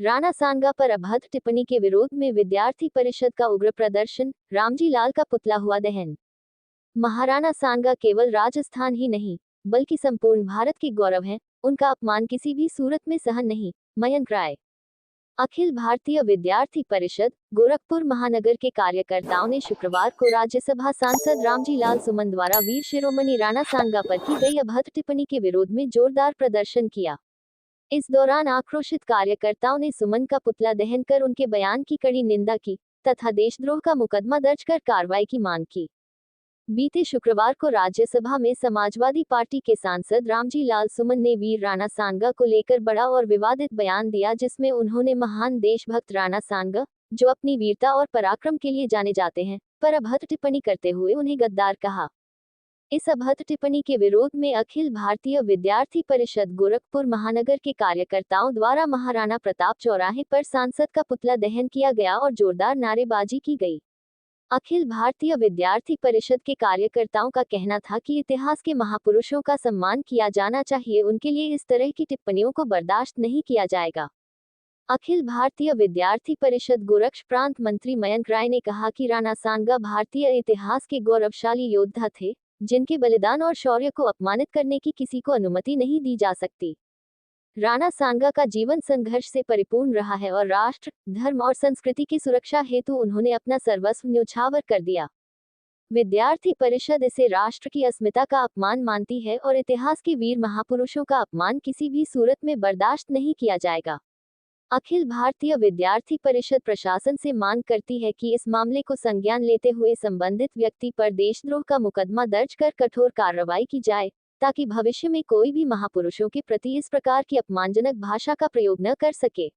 राणा सांगा पर अभद्र टिप्पणी के विरोध में विद्यार्थी परिषद का उग्र प्रदर्शन, रामजी लाल का पुतला हुआ दहन। महाराणा सांगा केवल राजस्थान ही नहीं, बल्कि संपूर्ण भारत के गौरव हैं, उनका अपमान किसी भी सूरत में सहन नहीं। मयंक राय। अखिल भारतीय विद्यार्थी परिषद गोरखपुर महानगर के कार्यकर्ताओं ने शुक्रवार को राज्यसभा सांसद रामजी लाल सुमन द्वारा वीर शिरोमणि राणा सांगा पर की गई अभद्र टिप्पणी के विरोध में जोरदार प्रदर्शन किया। इस दौरान आक्रोशित कार्यकर्ताओं ने सुमन का पुतला दहन कर उनके बयान की कड़ी निंदा की तथा देशद्रोह का मुकदमा दर्ज कर कार्रवाई की मांग की। बीते शुक्रवार को राज्यसभा में समाजवादी पार्टी के सांसद रामजी लाल सुमन ने वीर राणा सांगा को लेकर बड़ा और विवादित बयान दिया, जिसमें उन्होंने महान देशभक्त राणा सांगा, जो अपनी वीरता और पराक्रम के लिए जाने जाते हैं, पर अभद्र टिप्पणी करते हुए उन्हें गद्दार कहा। इस अभद्र टिप्पणी के विरोध में अखिल भारतीय विद्यार्थी परिषद गोरखपुर महानगर के कार्यकर्ताओं द्वारा महाराणा प्रताप चौराहे पर सांसद का पुतला दहन किया गया और जोरदार नारेबाजी की गई। अखिल भारतीय विद्यार्थी परिषद के कार्यकर्ताओं का कहना था कि इतिहास के महापुरुषों का सम्मान किया जाना चाहिए, उनके लिए इस तरह की टिप्पणियों को बर्दाश्त नहीं किया जाएगा। अखिल भारतीय विद्यार्थी परिषद गोरक्ष प्रांत मंत्री मयंक राय ने कहा कि राणा सांगा भारतीय इतिहास के गौरवशाली योद्धा थे, जिनके बलिदान और शौर्य को अपमानित करने की किसी को अनुमति नहीं दी जा सकती। राणा सांगा का जीवन संघर्ष से परिपूर्ण रहा है और राष्ट्र, धर्म और संस्कृति की सुरक्षा हेतु उन्होंने अपना सर्वस्व न्योछावर कर दिया। विद्यार्थी परिषद इसे राष्ट्र की अस्मिता का अपमान मानती है और इतिहास के वीर महापुरुषों का अपमान किसी भी सूरत में बर्दाश्त नहीं किया जाएगा। अखिल भारतीय विद्यार्थी परिषद प्रशासन से मांग करती है कि इस मामले को संज्ञान लेते हुए संबंधित व्यक्ति पर देशद्रोह का मुकदमा दर्ज कर कठोर कार्रवाई की जाए, ताकि भविष्य में कोई भी महापुरुषों के प्रति इस प्रकार की अपमानजनक भाषा का प्रयोग न कर सके।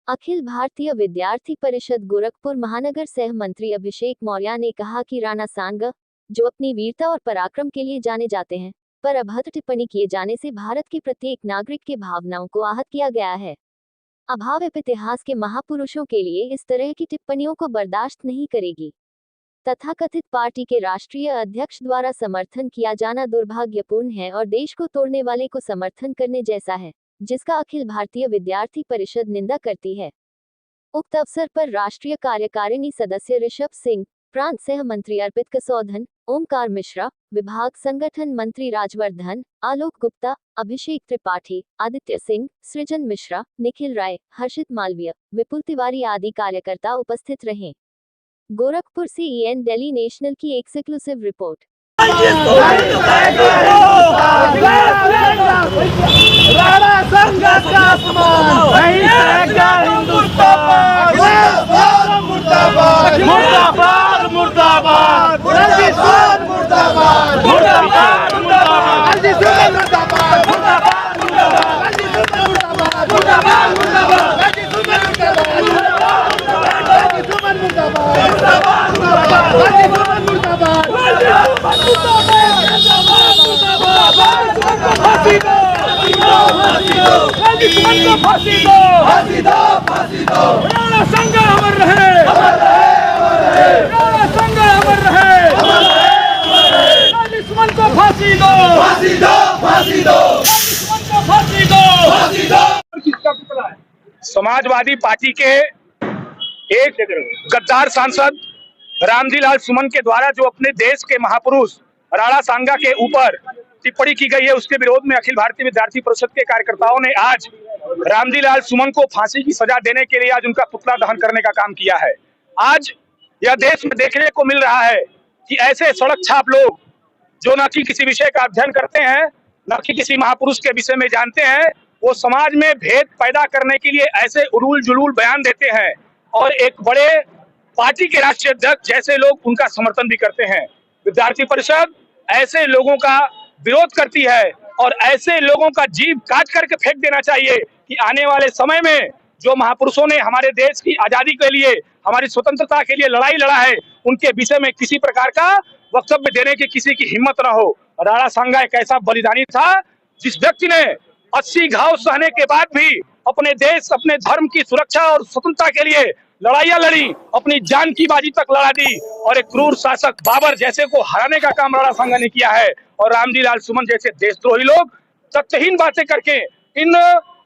अखिल भारतीय विद्यार्थी परिषद गोरखपुर महानगर सह मंत्री अभिषेक मौर्य ने कहा कि राणा सांगा, जो अपनी वीरता और पराक्रम के लिए जाने जाते हैं, पर अभद्र टिप्पणी किए जाने से भारत के प्रत्येक नागरिक के भावनाओं को आहत किया गया है। अभावित इतिहास के महापुरुषों के लिए इस तरह की टिप्पणियों को बर्दाश्त नहीं करेगी। तथाकथित पार्टी के राष्ट्रीय अध्यक्ष द्वारा समर्थन किया जाना दुर्भाग्यपूर्ण है और देश को तोड़ने वाले को समर्थन करने जैसा है, जिसका अखिल भारतीय विद्यार्थी परिषद निंदा करती है। उक्त अवसर पर राष्ट्रीय कार्यकारिणी सदस्य ऋषभ सिंह, प्रांत सह मंत्री अर्पित कसौधन, ओमकार मिश्रा, विभाग संगठन मंत्री राजवर्धन, आलोक गुप्ता, अभिषेक त्रिपाठी, आदित्य सिंह, सृजन मिश्रा, निखिल राय, हर्षित मालवीय, विपुल तिवारी आदि कार्यकर्ता उपस्थित रहे। गोरखपुर से EN दिल्ली नेशनल की एक्सक्लूसिव रिपोर्ट। राणा सांगा का अपमान नहीं सहेगा हिंदुस्तान। मुर्दाबाद मुर्दाबाद मुर्दाबाद मुर्दाबाद मुर्दाबाद मुर्दाबाद मुर्दाबाद राणा सांगा अमर रहे, राणा सांगा अमर रहे, दुश्मन को फांसी दो, फांसी दो, फांसी दो, दुश्मन को फांसी दो, फांसी दो। किसका पुतला है? समाजवादी पार्टी के एक गद्दार सांसद रामजी लाल सुमन के द्वारा जो अपने देश के महापुरुष राणा सांगा के ऊपर टिप्पणी की गई है, उसके विरोध में अखिल भारतीय विद्यार्थी परिषद के कार्यकर्ताओं ने आज रामजी लाल सुमन को फांसी की सजा देने के लिए आज उनका पुतला दहन करने का काम किया है। आज यह देश में देखने को मिल रहा है कि ऐसे सड़क छाप लोग जो न कि किसी विषय का अध्ययन करते हैं, न कि किसी महापुरुष के विषय में जानते हैं, वो समाज में भेद पैदा करने के लिए ऐसे उलूल जुलूल बयान देते हैं और एक बड़े पार्टी के राष्ट्रीय अध्यक्ष जैसे लोग उनका समर्थन भी करते हैं। विद्यार्थी परिषद ऐसे लोगों का विरोध करती है और ऐसे लोगों का जीव काट करके फेंक देना चाहिए कि आने वाले समय में जो महापुरुषों ने हमारे देश की आजादी के लिए, हमारी स्वतंत्रता के लिए लड़ाई लड़ा है, उनके विषय में किसी प्रकार का वक्तव्य देने की किसी की हिम्मत न हो। राणा सांगा एक ऐसा बलिदानी था जिस व्यक्ति ने 80 घाव सहने के बाद भी अपने देश, अपने धर्म की सुरक्षा और स्वतंत्रता के लिए लड़ाइयां लड़ी, अपनी जान की बाजी तक लड़ा दी और एक क्रूर शासक बाबर जैसे को हराने का काम राणा सांगा ने किया है। और रामजी लाल सुमन जैसे देशद्रोही लोग तथ्यहीन बातें करके इन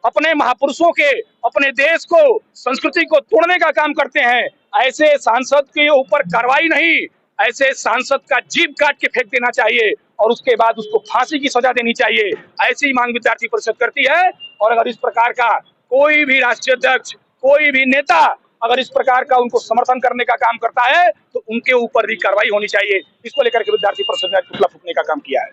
अपने महापुरुषों के, अपने देश को, संस्कृति को तोड़ने का काम करते हैं, ऐसे सांसद के ऊपर कार्रवाई नहीं, ऐसे सांसद का जीभ काट के फेंक देना चाहिए और उसके बाद उसको फांसी की सजा देनी चाहिए। ऐसी मांग विद्यार्थी परिषद करती है। और अगर इस प्रकार का कोई भी राष्ट्रीय अध्यक्ष, कोई भी नेता अगर इस प्रकार का उनको समर्थन करने का काम करता है तो उनके ऊपर भी कार्रवाई होनी चाहिए। इसको लेकर के विद्यार्थी परिषद ने पुतला फूंकने का काम किया है।